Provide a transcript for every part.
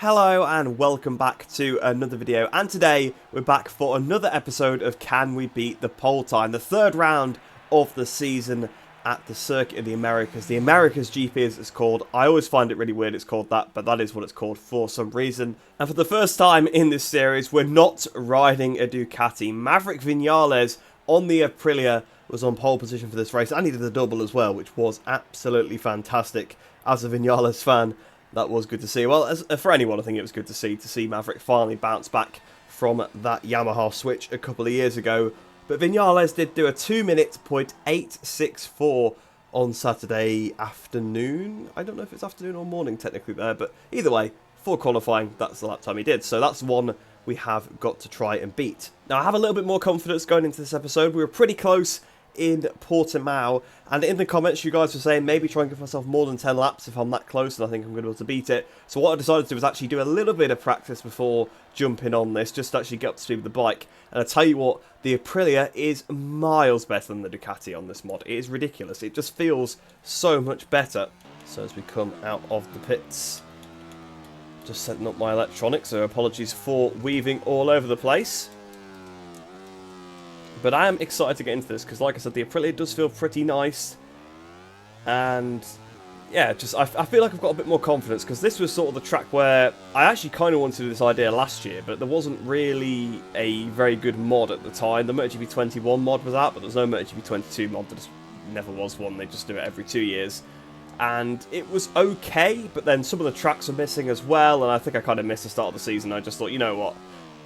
Hello and welcome back to another video, and today we're back for another episode of Can We Beat the Pole Time, the third round of the season at the Circuit of the Americas. The Americas GP as it's called. I always find it really weird it's called that, but that is what it's called for some reason. And for the first time in this series, we're not riding a Ducati. Maverick Vinales on the Aprilia was on pole position for this race, and he did the double as well, which was absolutely fantastic. As a Vinales fan, that was good to see. Well, for anyone, I think it was good to see Maverick finally bounce back from that Yamaha switch a couple of years ago. But Vinales did do a 2-minute .864 on Saturday afternoon. I don't know if it's afternoon or morning technically there, but either way, for qualifying, that's the lap time he did. So that's one we have got to try and beat. Now, I have a little bit more confidence going into this episode. We were pretty close in Portimao, and in the comments you guys were saying maybe try and give myself more than 10 laps if I'm that close, and I think I'm going to be able to beat it. So what I decided to do was actually do a little bit of practice before jumping on this, just to actually get up to speed with the bike. And I tell you what, the Aprilia is miles better than the Ducati on this mod. It is ridiculous. It just feels so much better. So as we come out of the pits, just setting up my electronics, so apologies for weaving all over the place. But I am excited to get into this because, like I said, the Aprilia does feel pretty nice. And, yeah, I feel like I've got a bit more confidence because this was sort of the track where I actually kind of wanted to do this idea last year, but there wasn't really a very good mod at the time. The MotoGP 21 mod was out, but there was no MotoGP 22 mod. There just never was one. They just do it every 2 years. And it was okay, but then some of the tracks are missing as well, and I think I kind of missed the start of the season. I just thought, you know what?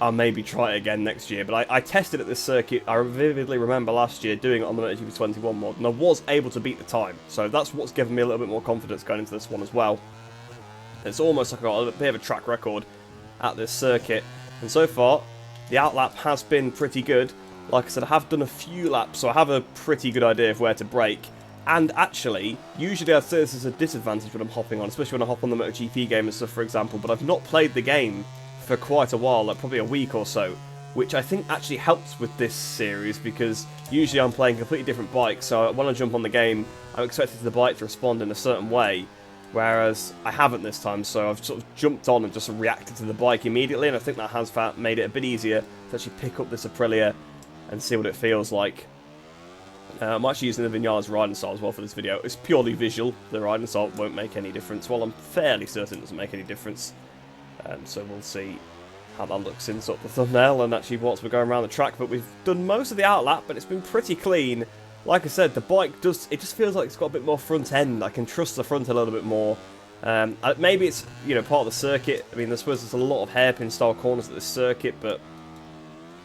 I'll maybe try it again next year. But I tested at this circuit. I vividly remember last year doing it on the MotoGP 21 mod, and I was able to beat the time. So that's what's given me a little bit more confidence going into this one as well. It's almost like I've got a bit of a track record at this circuit. And so far, the outlap has been pretty good. Like I said, I have done a few laps, so I have a pretty good idea of where to brake. And actually, usually I'd say this is a disadvantage when I'm hopping on, especially when I hop on the MotoGP game and stuff, for example. But I've not played the game for quite a while, like probably a week or so, which I think actually helps with this series because usually I'm playing completely different bikes, so when I jump on the game I'm expected the bike to respond in a certain way, whereas I haven't this time, so I've sort of jumped on and just reacted to the bike immediately, and I think that has made it a bit easier to actually pick up this Aprilia and see what it feels like. I'm actually using the Vinales riding style as well for this video. It's purely visual. The riding style won't make any difference. Well, I'm fairly certain it doesn't make any difference. So we'll see how that looks in sort of the thumbnail and actually once we're going around the track. But we've done most of the outlap, but it's been pretty clean. Like I said, the bike it just feels like it's got a bit more front end. I can trust the front a little bit more. Maybe it's, you know, part of the circuit. I mean, I suppose there's a lot of hairpin style corners at this circuit, but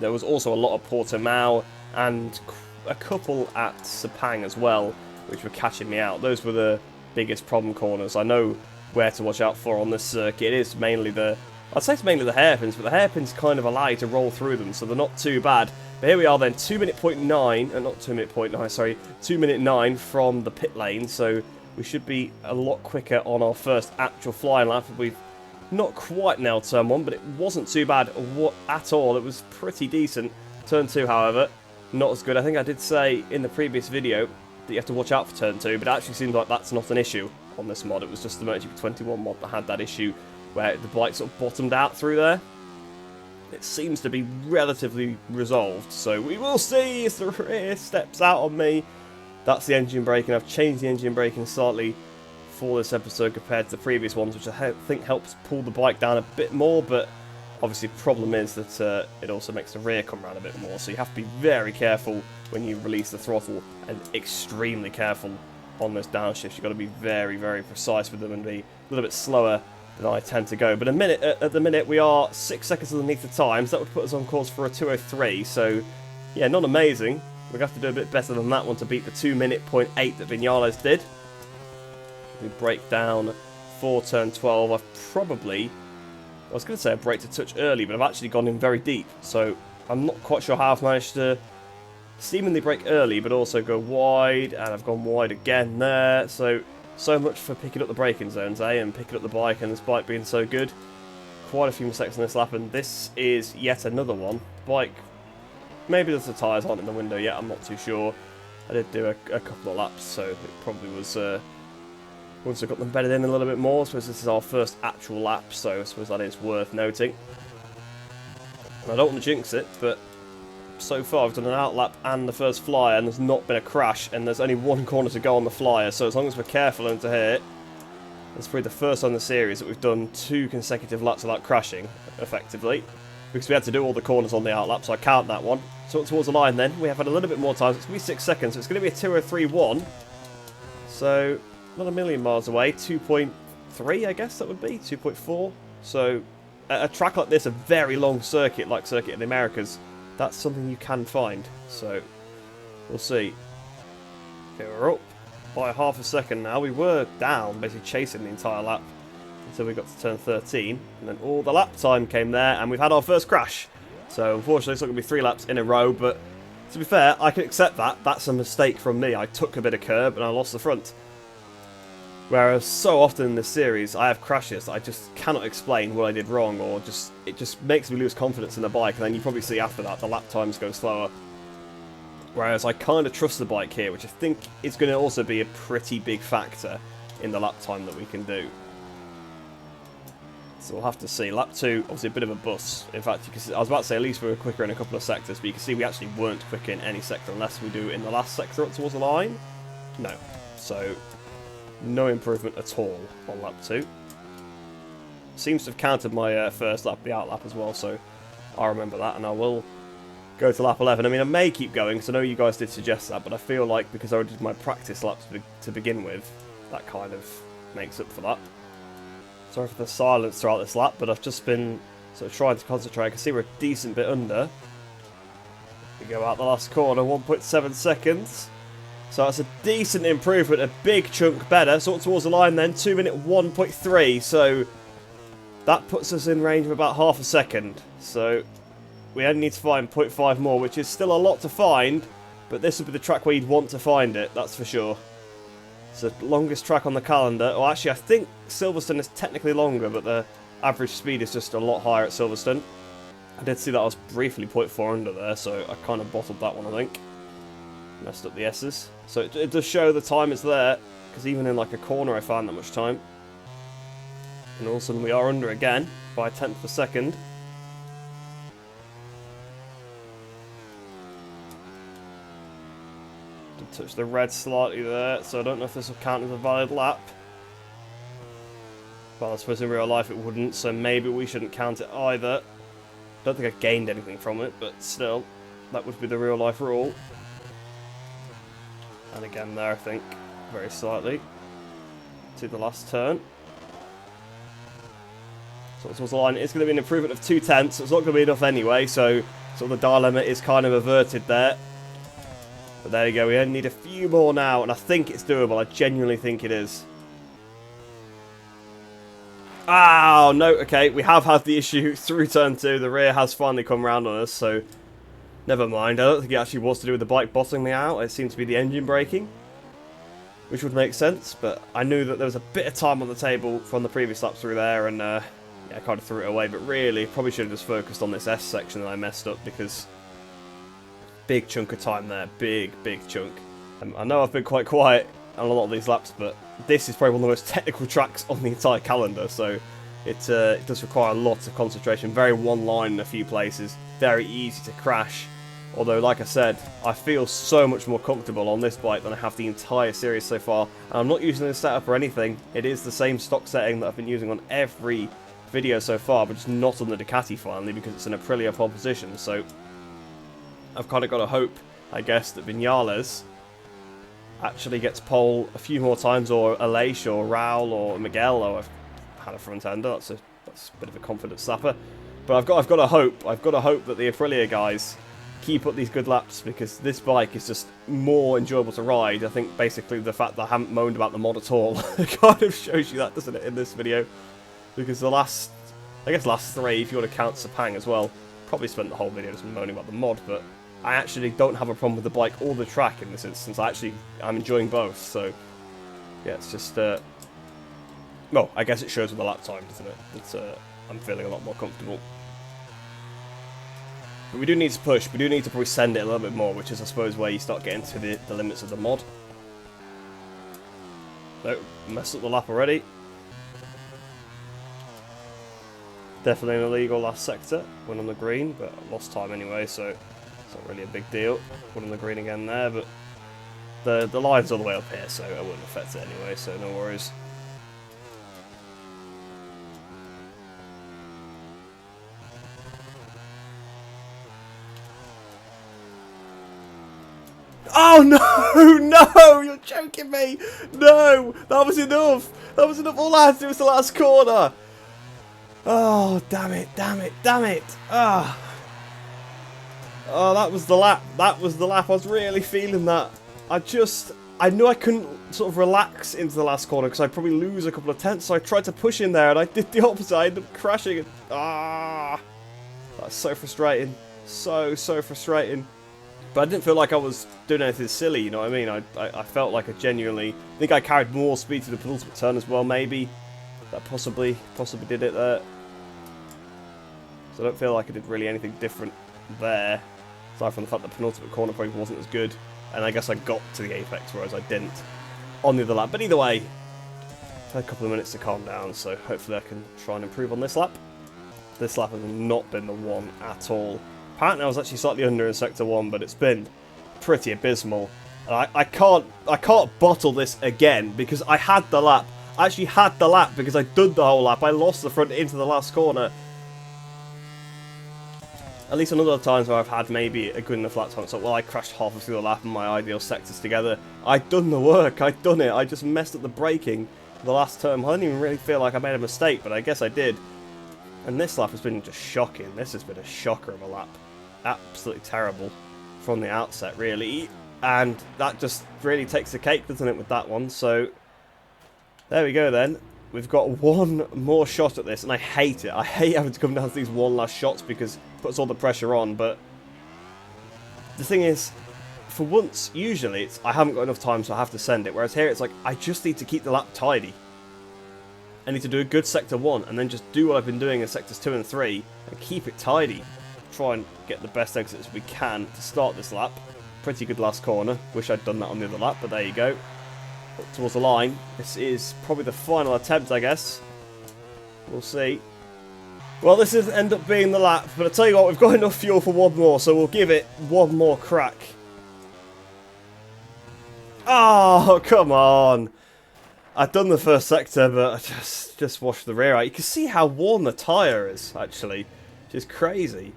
there was also a lot of Portimao and a couple at Sepang as well, which were catching me out. Those were the biggest problem corners. I know where to watch out for on this circuit. It is mainly I'd say it's mainly the hairpins, but the hairpins kind of allow you to roll through them, so they're not too bad. But here we are then, 2-minute .9, not 2-minute .9, sorry, 2-minute 9 from the pit lane, so we should be a lot quicker on our first actual flying lap. We've not quite nailed turn 1, but it wasn't too bad at all. It was pretty decent. Turn 2, however, not as good. I think I did say in the previous video that you have to watch out for turn 2, but it actually seems like that's not an issue on this mod. It was just the MotoGP 21 mod that had that issue where the bike sort of bottomed out through there. It seems to be relatively resolved, so we will see as the rear steps out on me. That's the engine braking. I've changed the engine braking slightly for this episode compared to the previous ones, which I think helps pull the bike down a bit more, but obviously the problem is that it also makes the rear come around a bit more, so you have to be very careful when you release the throttle and extremely careful on those downshifts. You've got to be very, very precise with them and be a little bit slower than I tend to go. But at the minute we are 6 seconds underneath the time, so that would put us on course for a 2:03. So yeah, not amazing. We're going to have to do a bit better than that one to beat the 2-minute .8 that Vinales did. We break down for turn 12. I was going to say I braked a touch early, but I've actually gone in very deep, so I'm not quite sure how I've managed to seemingly brake early, but also go wide, and I've gone wide again there. So much for picking up the braking zones, and picking up the bike, and this bike being so good. Quite a few mistakes on this lap, and this is yet another one. Bike, maybe there's the tyres aren't in the window yet, I'm not too sure. I did do a couple of laps, so it probably was Once I've got them bedded in a little bit more, I suppose this is our first actual lap, so I suppose that is worth noting. And I don't want to jinx it, but so far I've done an outlap and the first flyer, and there's not been a crash, and there's only one corner to go on the flyer, so as long as we're careful into here, it's probably the first on the series that we've done 2 consecutive laps without crashing, effectively, because we had to do all the corners on the outlap, so I count that one. So towards the line then, we have had a little bit more time, so it's going to be 6 seconds, so it's going to be a 2:03.1, so not a million miles away, 2.3 I guess that would be, 2.4, so a track like this, a very long circuit like Circuit in the Americas, that's something you can find, so we'll see. Okay, we're up by half a second now. We were down, basically chasing the entire lap until we got to turn 13, and then all the lap time came there, and we've had our first crash. So unfortunately it's not going to be 3 laps in a row, but to be fair, I can accept that. That's a mistake from me. I took a bit of curb and I lost the front. Whereas so often in this series, I have crashes that I just cannot explain what I did wrong, or it just makes me lose confidence in the bike, and then you probably see after that the lap times go slower. Whereas I kind of trust the bike here, which I think is going to also be a pretty big factor in the lap time that we can do. So we'll have to see. Lap 2, obviously a bit of a bus. In fact, you can see, I was about to say at least we were quicker in a couple of sectors, but you can see we actually weren't quicker in any sector unless we do in the last sector up towards the line. No. So no improvement at all on lap 2. Seems to have counted my first lap, the outlap as well, so I'll remember that, and I will go to lap 11. I mean, I may keep going, because I know you guys did suggest that, but I feel like because I already did my practice laps to begin with, that kind of makes up for that. Sorry for the silence throughout this lap, but I've just been sort of trying to concentrate. I can see we're a decent bit under. We go out the last corner, 1.7 seconds. So that's a decent improvement, a big chunk better. Sort of towards the line then, 2 minute 1.3. So that puts us in range of about half a second. So we only need to find 0.5 more, which is still a lot to find. But this would be the track where you'd want to find it, that's for sure. It's the longest track on the calendar. Well, actually, I think Silverstone is technically longer, but the average speed is just a lot higher at Silverstone. I did see that I was briefly 0.4 under there, so I kind of bottled that one, I think. Messed up the S's. So it does show the time is there, because even in like a corner I found that much time. And all of a sudden we are under again by a tenth of a second. Did touch the red slightly there, so I don't know if this will count as a valid lap. Well, I suppose in real life it wouldn't, so maybe we shouldn't count it either. Don't think I gained anything from it, but still, that would be the real life rule. And again there, I think, very slightly, to the last turn. So towards the line, it's going to be an improvement of 0.2, so it's not going to be enough anyway, so sort of the dilemma is kind of averted there. But there you go, we only need a few more now, and I think it's doable, I genuinely think it is. Oh, no, okay, we have had the issue through turn 2, the rear has finally come round on us, so never mind. I don't think it actually was to do with the bike bottoming me out, it seemed to be the engine braking, which would make sense, but I knew that there was a bit of time on the table from the previous lap through there, and yeah, I kind of threw it away, but really, probably should have just focused on this S section that I messed up, because big chunk of time there, big chunk. I know I've been quite quiet on a lot of these laps, but this is probably one of the most technical tracks on the entire calendar, so it does require a lot of concentration, very one line in a few places, very easy to crash, although like I said, I feel so much more comfortable on this bike than I have the entire series so far, and I'm not using this setup or anything, it is the same stock setting that I've been using on every video so far, but just not on the Ducati finally, because it's an Aprilia pole position, so I've kind of got to hope, I guess, that Viñales actually gets pole a few more times, or Aleix, or Raul, or Miguel. Oh, I've had a front ender. That's a bit of a confidence sapper. But I've got to hope that the Aprilia guys keep up these good laps, because this bike is just more enjoyable to ride. I think basically the fact that I haven't moaned about the mod at all kind of shows you that, doesn't it, in this video? Because the last 3, if you want to count Sepang as well, probably spent the whole video just moaning about the mod, but I actually don't have a problem with the bike or the track in this instance. I'm enjoying both, so yeah, it's just well, I guess it shows with the lap time, doesn't it? It's I'm feeling a lot more comfortable. But we do need to push. We do need to probably send it a little bit more, which is, I suppose, where you start getting to the limits of the mod. Nope, messed up the lap already. Definitely an illegal last sector. Went on the green, but lost time anyway, so it's not really a big deal. Went on the green again there, but the line's all the way up here, so it wouldn't affect it anyway, so no worries. Oh no! No! You're joking me! No! That was enough! That was enough! All I had to do was the last corner! Oh, damn it, damn it, damn it! Ah! Oh, that was the lap. That was the lap. I was really feeling that. I knew I couldn't sort of relax into the last corner because I'd probably lose a couple of tenths, so I tried to push in there and I did the opposite. I ended up crashing. And, that's so frustrating. So frustrating. But I didn't feel like I was doing anything silly, you know what I mean? I felt like I think I carried more speed to the penultimate turn as well, maybe. That possibly did it there. So I don't feel like I did really anything different there. Aside from the fact that the penultimate corner probably wasn't as good. And I guess I got to the apex, whereas I didn't on the other lap. But either way, I had a couple of minutes to calm down, so hopefully I can try and improve on this lap. This lap has not been the one at all. Apparently I was actually slightly under in Sector 1, but it's been pretty abysmal. And I can't bottle this again, because I had the lap. I actually had the lap because I did the whole lap. I lost the front into the last corner. At least on other times where I've had maybe a good enough lap time, it's like, well, I crashed halfway through the lap and my ideal sectors together. I'd done the work, I'd done it, I just messed up the braking the last turn. I didn't even really feel like I made a mistake, but I guess I did. And this lap has been just shocking. This has been a shocker of a lap. Absolutely terrible from the outset, really. And that just really takes the cake, doesn't it, with that one. So, there we go then. We've got one more shot at this, and I hate it. I hate having to come down to these one last shots because it puts all the pressure on, but the thing is, for once, usually, it's I haven't got enough time, so I have to send it, whereas here it's like, I just need to keep the lap tidy. I need to do a good Sector 1, and then just do what I've been doing in Sectors 2 and 3, and keep it tidy. Try and get the best exits we can to start this lap. Pretty good last corner. Wish I'd done that on the other lap, but there you go. Up towards the line. This is probably the final attempt, I guess. We'll see. Well, this doesn't end up being the lap, but I tell you what, we've got enough fuel for one more, so we'll give it one more crack. Oh, come on. I've done the first sector, but I just washed the rear out. You can see how worn the tyre is, actually, which is crazy.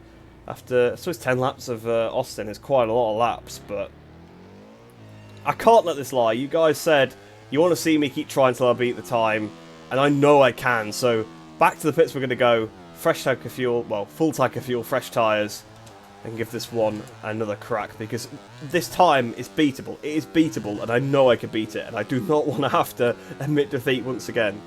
After, I suppose 10 laps of Austin is quite a lot of laps, but I can't let this lie. You guys said you want to see me keep trying till I beat the time, and I know I can. So back to the pits we're going to go. Fresh tank of fuel, well, full tank of fuel, fresh tyres, and give this one another crack, because this time is beatable. It is beatable, and I know I can beat it, and I do not want to have to admit defeat once again.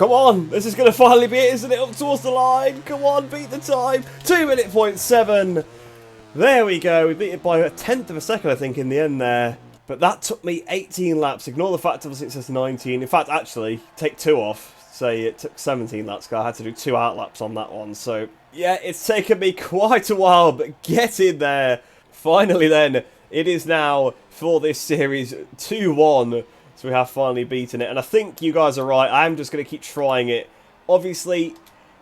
Come on, this is going to finally be it, isn't it? Up towards the line. Come on, beat the time. 2:07. There we go. We beat it by 1/10 of a second, I think, in the end there. But that took me 18 laps. Ignore the fact, obviously, it says 19. In fact, actually, take 2 off. Say it took 17 laps, because I had to do 2 out laps on that one. So, yeah, it's taken me quite a while, but get in there. Finally, then, it is now, for this series, 2-1. So we have finally beaten it. And I think you guys are right. I'm just going to keep trying it. Obviously,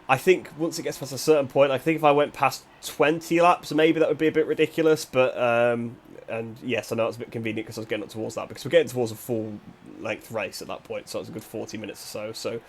I think once it gets past a certain point, I think if I went past 20 laps, maybe that would be a bit ridiculous. But, and yes, I know it's a bit convenient because I was getting up towards that. Because we're getting towards a full-length race at that point. So it's a good 40 minutes or so. So,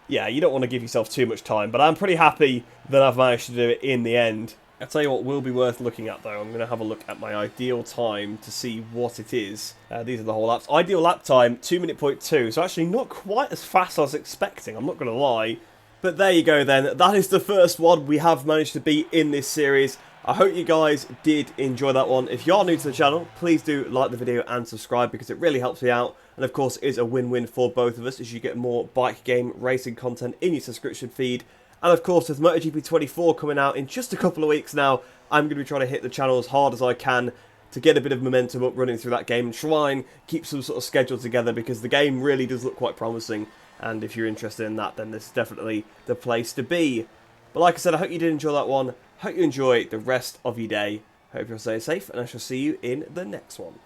yeah, you don't want to give yourself too much time. But I'm pretty happy that I've managed to do it in the end. I'll tell you what will be worth looking at, though. I'm going to have a look at my ideal time to see what it is. These are the whole laps. Ideal lap time, 2:02. So actually not quite as fast as I was expecting, I'm not going to lie. But there you go then. That is the first one we have managed to beat in this series. I hope you guys did enjoy that one. If you are new to the channel, please do like the video and subscribe because it really helps me out. And of course, it is a win-win for both of us as you get more bike game racing content in your subscription feed. And of course, with MotoGP 24 coming out in just a couple of weeks now, I'm going to be trying to hit the channel as hard as I can to get a bit of momentum up running through that game and try and keep some sort of schedule together because the game really does look quite promising. And if you're interested in that, then this is definitely the place to be. But like I said, I hope you did enjoy that one. Hope you enjoy the rest of your day. Hope you're staying safe, and I shall see you in the next one.